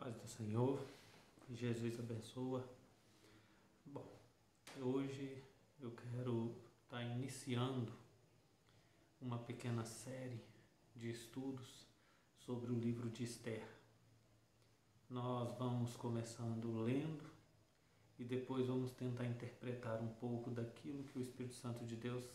Paz do Senhor, Jesus abençoa. Bom, hoje eu quero estar iniciando uma pequena série de estudos sobre o livro de Esther. Nós vamos começando lendo e depois vamos tentar interpretar um pouco daquilo que o Espírito Santo de Deus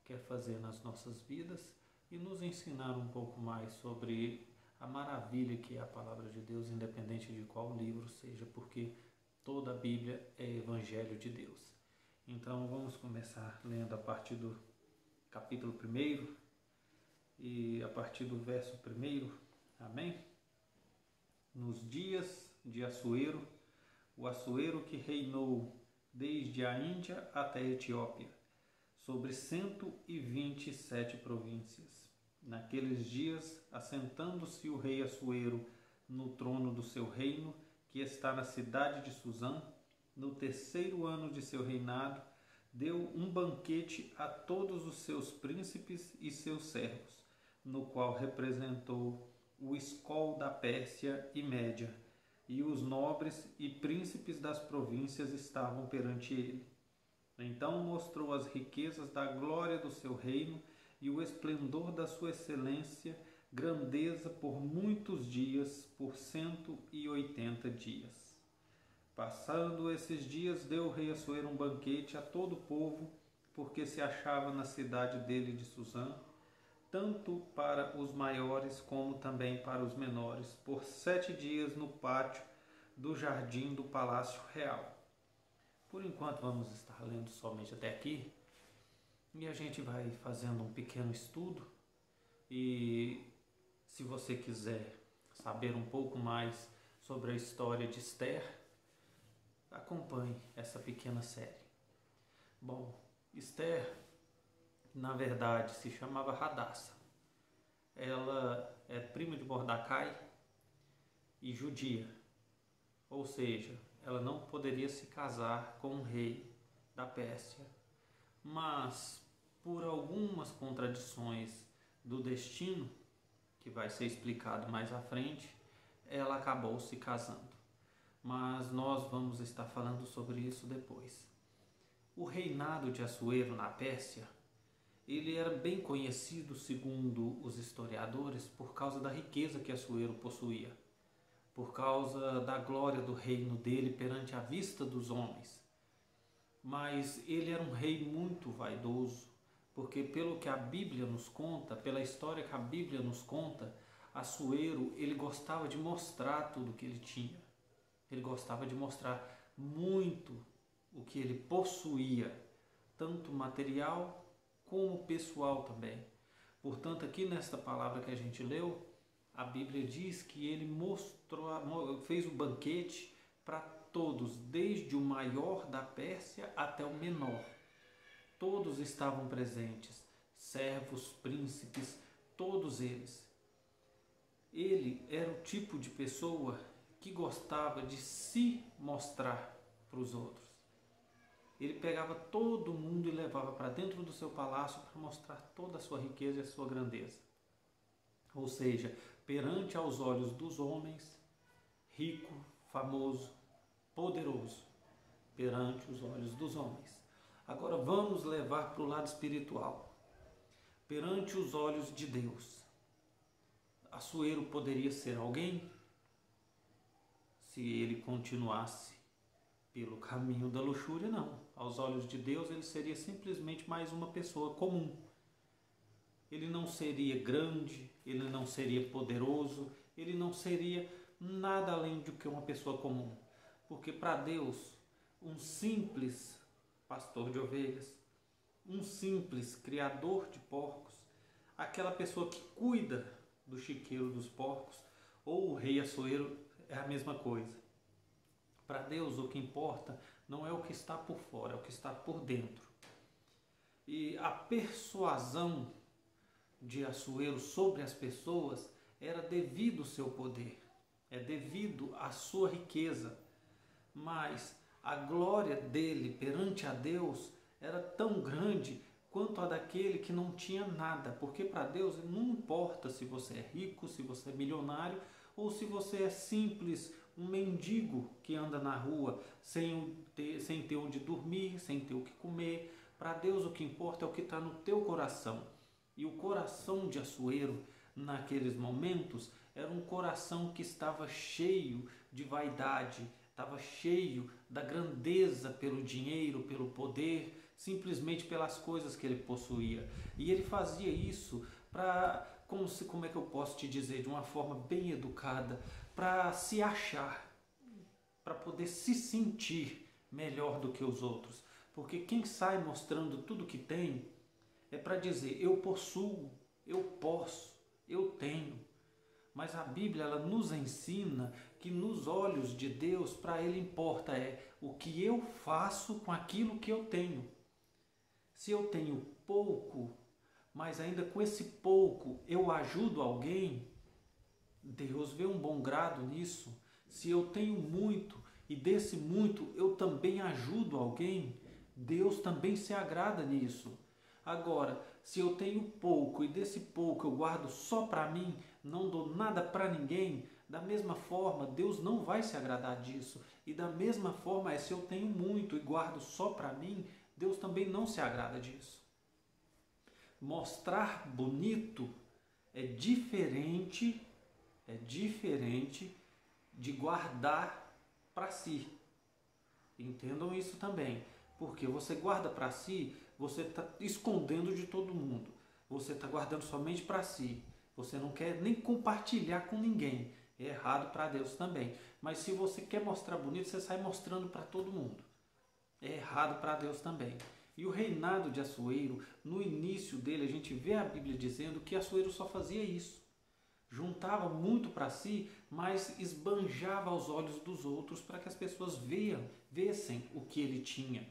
quer fazer nas nossas vidas e nos ensinar um pouco mais sobre a maravilha que é a palavra de Deus, independente de qual livro seja, porque toda a Bíblia é Evangelho de Deus. Então vamos começar lendo a partir do capítulo 1 e a partir do verso 1, amém? Nos dias de Assuero, o Assuero que reinou desde a Índia até a Etiópia, sobre 127 províncias. Naqueles dias, assentando-se o rei Assuero no trono do seu reino, que está na cidade de Susã, no 3º ano de seu reinado, deu um banquete a todos os seus príncipes e seus servos, no qual representou o escol da Pérsia e Média, e os nobres e príncipes das províncias estavam perante ele. Então mostrou as riquezas da glória do seu reino e o esplendor da sua excelência, grandeza por muitos dias, por 180 dias. Passando esses dias, deu o rei Assuero um banquete a todo o povo, porque se achava na cidade dele de Susã, tanto para os maiores como também para os menores, por 7 dias no pátio do jardim do palácio real. Por enquanto vamos estar lendo somente até aqui e a gente vai fazendo um pequeno estudo, e se você quiser saber um pouco mais sobre a história de Esther, acompanhe essa pequena série. Bom, Esther na verdade se chamava Hadassa. Ela é prima de Mordecai e judia, ou seja, ela não poderia se casar com o rei da Pérsia, mas por algumas contradições do destino, que vai ser explicado mais à frente, ela acabou se casando. Mas nós vamos estar falando sobre isso depois. O reinado de Assuero na Pérsia, ele era bem conhecido, segundo os historiadores, por causa da riqueza que Assuero possuía, por causa da glória do reino dele perante a vista dos homens. Mas ele era um rei muito vaidoso, porque pelo que a Bíblia nos conta, pela história que a Bíblia nos conta, Assuero, ele gostava de mostrar tudo o que ele tinha. Ele gostava de mostrar muito o que ele possuía, tanto material como pessoal também. Portanto, aqui nesta palavra que a gente leu, a Bíblia diz que ele fez o banquete para todos, desde o maior da Pérsia até o menor. Todos estavam presentes, servos, príncipes, todos eles. Ele era o tipo de pessoa que gostava de se mostrar para os outros. Ele pegava todo mundo e levava para dentro do seu palácio para mostrar toda a sua riqueza e a sua grandeza. Ou seja, perante aos olhos dos homens, rico, famoso, poderoso, perante os olhos dos homens. Agora vamos levar para o lado espiritual. Perante os olhos de Deus, Assuero poderia ser alguém se ele continuasse pelo caminho da luxúria? Não. Aos olhos de Deus, ele seria simplesmente mais uma pessoa comum. Ele não seria grande, ele não seria poderoso, ele não seria nada além do que uma pessoa comum. Porque para Deus, um simples pastor de ovelhas, um simples criador de porcos, aquela pessoa que cuida do chiqueiro dos porcos, ou o rei Assuero, é a mesma coisa. Para Deus, o que importa não é o que está por fora, é o que está por dentro. E a persuasão de Assuero sobre as pessoas era devido ao seu poder, é devido à sua riqueza, mas a glória dele perante a Deus era tão grande quanto a daquele que não tinha nada, porque para Deus não importa se você é rico, se você é milionário ou se você é simples, um mendigo que anda na rua sem ter onde dormir, sem ter o que comer. Para Deus o que importa é o que está no teu coração. E o coração de Assuero, naqueles momentos, era um coração que estava cheio de vaidade, estava cheio da grandeza pelo dinheiro, pelo poder, simplesmente pelas coisas que ele possuía. E ele fazia isso para, como é que eu posso te dizer, de uma forma bem educada, para se achar, para poder se sentir melhor do que os outros. Porque quem sai mostrando tudo que tem é para dizer: eu possuo, eu posso, eu tenho. Mas a Bíblia, ela nos ensina que nos olhos de Deus, para Ele importa o que eu faço com aquilo que eu tenho. Se eu tenho pouco, mas ainda com esse pouco eu ajudo alguém, Deus vê um bom grado nisso. Se eu tenho muito e desse muito eu também ajudo alguém, Deus também se agrada nisso. Agora, se eu tenho pouco e desse pouco eu guardo só para mim, não dou nada para ninguém, da mesma forma Deus não vai se agradar disso. E da mesma forma se eu tenho muito e guardo só para mim, Deus também não se agrada disso. Mostrar bonito é diferente de guardar para si. Entendam isso também. Porque você guarda para si, você está escondendo de todo mundo. Você está guardando somente para si. Você não quer nem compartilhar com ninguém. É errado para Deus também. Mas se você quer mostrar bonito, você sai mostrando para todo mundo. É errado para Deus também. E o reinado de Assuero, no início dele, a gente vê a Bíblia dizendo que Assuero só fazia isso. Juntava muito para si, mas esbanjava aos olhos dos outros para que as pessoas vissem o que ele tinha.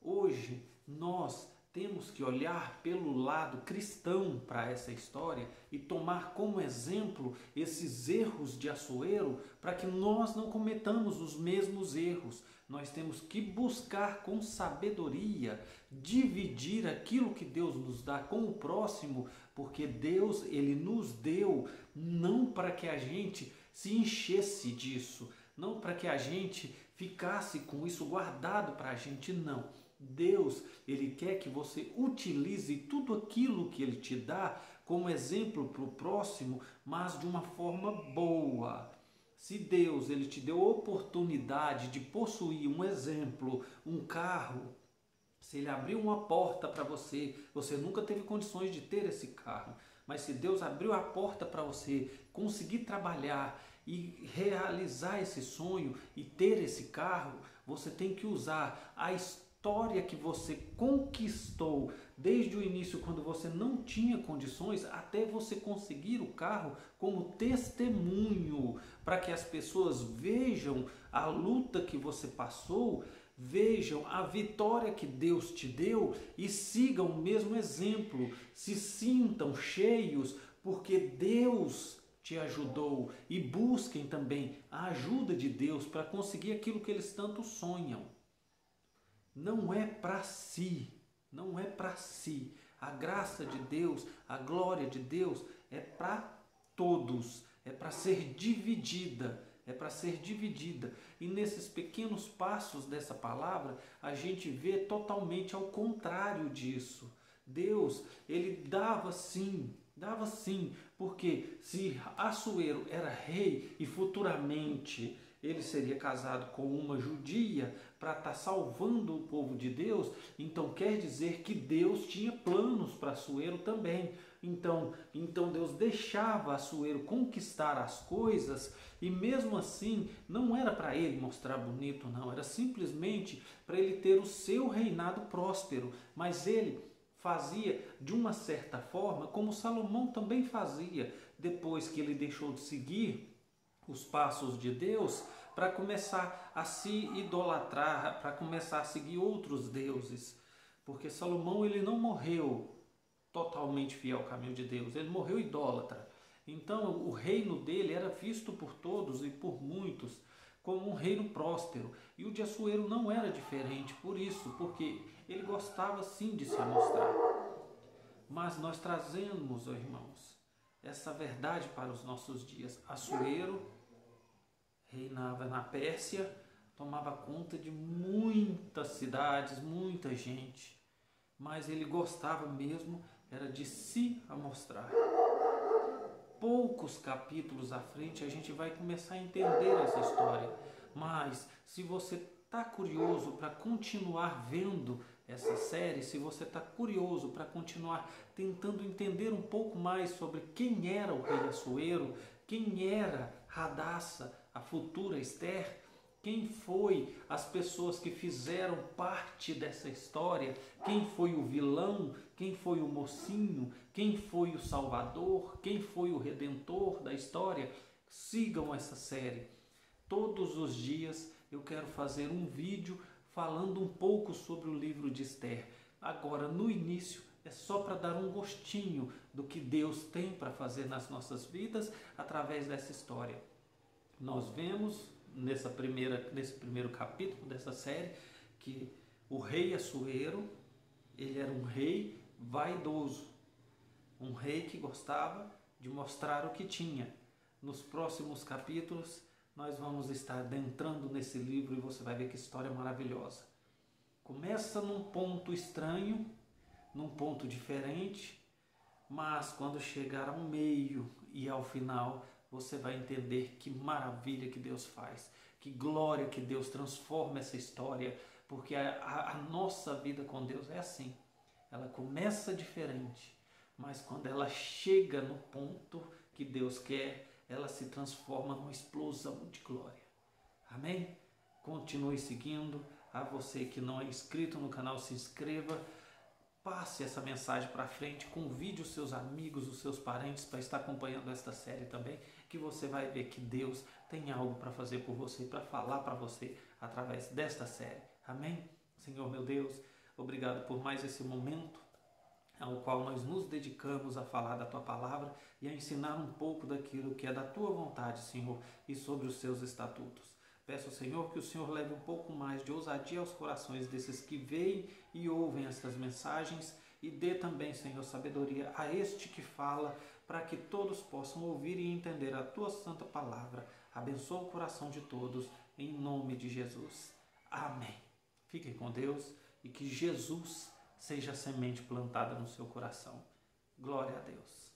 Hoje, nós temos que olhar pelo lado cristão para essa história e tomar como exemplo esses erros de Assuero para que nós não cometamos os mesmos erros. Nós temos que buscar com sabedoria dividir aquilo que Deus nos dá com o próximo, porque Deus, ele nos deu não para que a gente se enchesse disso, não para que a gente ficasse com isso guardado para a gente, não. Deus, ele quer que você utilize tudo aquilo que ele te dá como exemplo para o próximo, mas de uma forma boa. Se Deus, ele te deu a oportunidade de possuir um exemplo, um carro, se ele abriu uma porta para você, você nunca teve condições de ter esse carro, mas se Deus abriu a porta para você conseguir trabalhar e realizar esse sonho e ter esse carro, você tem que usar a história que você conquistou desde o início, quando você não tinha condições, até você conseguir o carro, como testemunho, para que as pessoas vejam a luta que você passou, vejam a vitória que Deus te deu e sigam o mesmo exemplo, se sintam cheios porque Deus te ajudou, e busquem também a ajuda de Deus para conseguir aquilo que eles tanto sonham. Não é para si, não é para si. A graça de Deus, a glória de Deus é para todos, é para ser dividida, E nesses pequenos passos dessa palavra, a gente vê totalmente ao contrário disso. Deus, ele dava sim, porque se Assuero era rei e futuramente ele seria casado com uma judia para estar salvando o povo de Deus, então quer dizer que Deus tinha planos para Assuero também. Então Deus deixava Assuero conquistar as coisas, e mesmo assim não era para ele mostrar bonito, não, era simplesmente para ele ter o seu reinado próspero, mas ele fazia de uma certa forma como Salomão também fazia, depois que ele deixou de seguir os passos de Deus, para começar a se idolatrar, para começar a seguir outros deuses. Porque Salomão, ele não morreu totalmente fiel ao caminho de Deus, ele morreu idólatra. Então o reino dele era visto por todos e por muitos como um reino próspero. E o de Assuero não era diferente por isso, porque ele gostava sim de se mostrar. Mas nós trazemos, irmãos, essa verdade para os nossos dias. Assuero reinava na Pérsia, tomava conta de muitas cidades, muita gente, mas ele gostava mesmo era de se amostrar. Poucos capítulos à frente a gente vai começar a entender essa história, mas se você está curioso para continuar vendo essa série, se você está curioso para continuar tentando entender um pouco mais sobre quem era o rei Assuero, quem era Hadassa, a futura Esther, quem foi as pessoas que fizeram parte dessa história, quem foi o vilão, quem foi o mocinho, quem foi o salvador, quem foi o redentor da história, sigam essa série. Todos os dias eu quero fazer um vídeo falando um pouco sobre o livro de Esther. Agora, no início, é só para dar um gostinho do que Deus tem para fazer nas nossas vidas através dessa história. Nós vemos nesse primeiro capítulo dessa série que o rei Assuero, ele era um rei vaidoso, um rei que gostava de mostrar o que tinha. Nos próximos capítulos nós vamos estar adentrando nesse livro e você vai ver que história maravilhosa. Começa num ponto estranho, num ponto diferente, mas quando chegar ao meio e ao final, você vai entender que maravilha que Deus faz, que glória que Deus transforma essa história, porque a nossa vida com Deus é assim. Ela começa diferente, mas quando ela chega no ponto que Deus quer, ela se transforma numa explosão de glória. Amém? Continue seguindo. A você que não é inscrito no canal, se inscreva. Passe essa mensagem para frente, convide os seus amigos, os seus parentes para estar acompanhando esta série também, que você vai ver que Deus tem algo para fazer por você, para falar para você através desta série. Amém? Senhor meu Deus, obrigado por mais esse momento ao qual nós nos dedicamos a falar da Tua Palavra e a ensinar um pouco daquilo que é da Tua vontade, Senhor, e sobre os Seus estatutos. Peço, Senhor, que o Senhor leve um pouco mais de ousadia aos corações desses que veem e ouvem estas mensagens e dê também, Senhor, sabedoria a este que fala, para que todos possam ouvir e entender a Tua Santa Palavra. Abençoa o coração de todos, em nome de Jesus. Amém. Fiquem com Deus e que Jesus seja a semente plantada no seu coração. Glória a Deus.